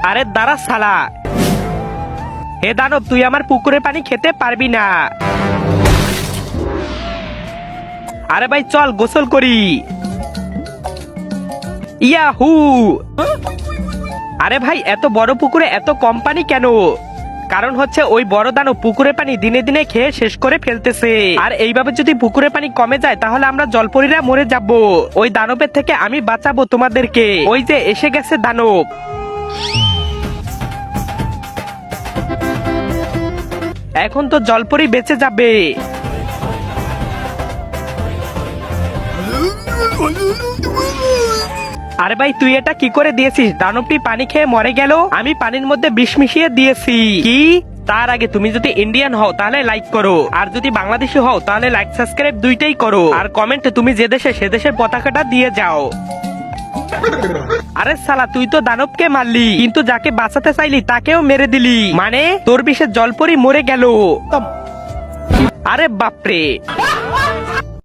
আরে দাঁড়া শালা, হে দানব তুই আমার পুকুরের পানি খেতে পারবি না। আরে ভাই চল গোসল করি। ইয়াহু! আরে ভাই এত বড় পুকুরে এত কম পানি কেন? কারণ হচ্ছে ওই বড় দানব পুকুরের পানি দিনে দিনে খেয়ে শেষ করে ফেলতেছে। আর এইভাবে যদি পুকুরের পানি কমে যায় তাহলে আমরা জলপরীরা মরে যাব। ওই দানবের থেকে আমি বাঁচাবো তোমাদেরকে। ওই যে এসে গেছে দানব। এখন তো জলপরী বেঁচে যাবে। আরে ভাই তুই এটা কি করে দিয়েছিস? দানবটি পানি খেয়ে মরে গেল, আমি পানির মধ্যে বিষ মিশিয়ে দিয়েছি। কি? তার আগে তুমি যদি ইন্ডিয়ান হও তাহলে লাইক করো, আর যদি বাংলাদেশি হও তাহলে লাইক সাবস্ক্রাইব দুইটাই করো, আর কমেন্টে তুমি যে দেশে সে দেশের পতাকাটা দিয়ে যাও। আরে শালা তুই তো দানবকে মারলি, কিন্তু যাকে বাঁচাতে চাইলি তাকেও মেরে দিলি, মানে তোর বিষে জলপরি মরে গেল। আরে বাপরে।